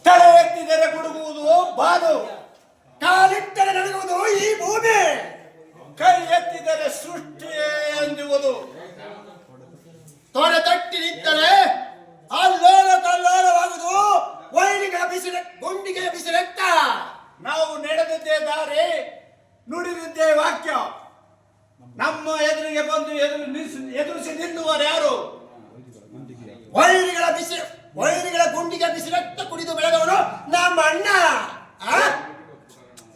ತಲೆ ಎತ್ತಿದರೆ ಗುಡುಗುವುದು ಬಾನು, ಕಾಲಿಟ್ಟರೆ ನಡುಗುವುದು ಈ ಭೂಮಿ, ಕೈ ಎತ್ತಿದರೆ ಸೃಷ್ಟಿಯೇ ಎಂದುವುದು. ತೊಡೆ ತಟ್ಟಿ ನಿಂತರೆ ಅಲ್ಲೋಲ ಕಲ್ಲೋಲವಾಗುವುದು ವೈರಿಗಳ ಬಿಸಿಲ ಗುಂಡಿಗೆ ಬಿಸಿಲೆತ್ತ. ನಾವು ನಡೆದಿದ್ದೇ ದಾರಿ, ನುಡಿದಿದ್ದೇ ವಾಕ್ಯ. ನಮ್ಮ ಎದುರಿಗೆ ಬಂದು ಎದುರಿಸಿ ನಿಲ್ಲುವರು ಯಾರು? ವೈರಿಗಳ ಗುಂಡಿಗೆ ಬಿಸಿಲೆತ್ತ ಕುಡಿದು ಬೆಳೆದವನು ನಮ್ಮ ಅಣ್ಣ.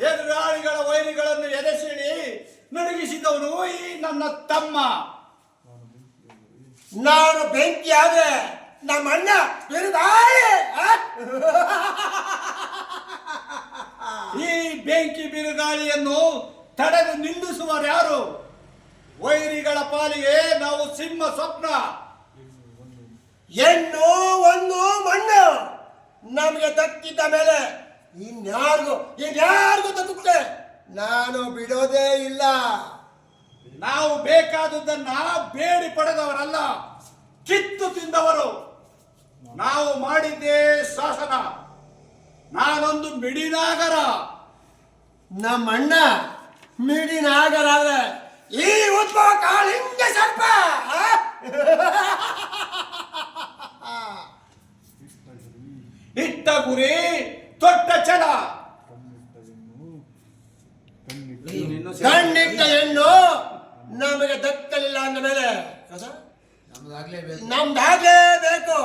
ಎದುರಾಳಿಗಳ ವೈರಿಗಳನ್ನು ಎದೆಸಿಡಿ ನಡುಗಿಸಿದವನು ಈ ನನ್ನ ತಮ್ಮ. ನಾನು ಬೆಂಕಿ ಆದ್ರೆ ನಮ್ಮ ಅಣ್ಣ ಬಿರುಗಾಳಿ. ಈ ಬೆಂಕಿ ಬಿರುಗಾಳಿಯನ್ನು ತಡೆದು ನಿಲ್ಲಿಸುವರು ಯಾರು? ವೈರಿಗಳ ಪಾಲಿಗೆ ನಾವು ಸಿಂಹ ಸ್ವಪ್ನ. ಹೆಣ್ಣು ಒಂದು ಮಣ್ಣು ನಮಗೆ ತಕ್ಕಿದ್ದ ಮೇಲೆ ಇನ್ಯಾರಿಗೂ ತಕ್ಕುತ್ತೆ. ನಾನು ಬಿಡೋದೇ ಇಲ್ಲ. ನಾವು ಬೇಕಾದುದನ್ನ ಬೇಡಿ ಪಡೆದವರಲ್ಲ, ಕಿತ್ತು ತಿಂದವರು. ನಾವು ಮಾಡಿದ್ದೇ ಶಾಸನ. ನಾನೊಂದು ಮಿಡಿನಾಗರ. ನಮ್ಮಣ್ಣ ಮಿಡಿನಾಗರ ಆದ್ರೆ ಈ ಉದ್ಭವ ಕಾಳಿಂಗ ಸರ್ಪ. ಇಟ್ಟ ಗುರಿ ತೊಟ್ಟ ಛಲ, ಕಣ್ಣಿಟ್ಟ ಹೆಣ್ಣು ನಮಗೆ ದಕ್ಕಲಿಲ್ಲ ಅಂದ ಮೇಲೆ ನಮ್ದಾಗ್ಲೇಬೇಕು.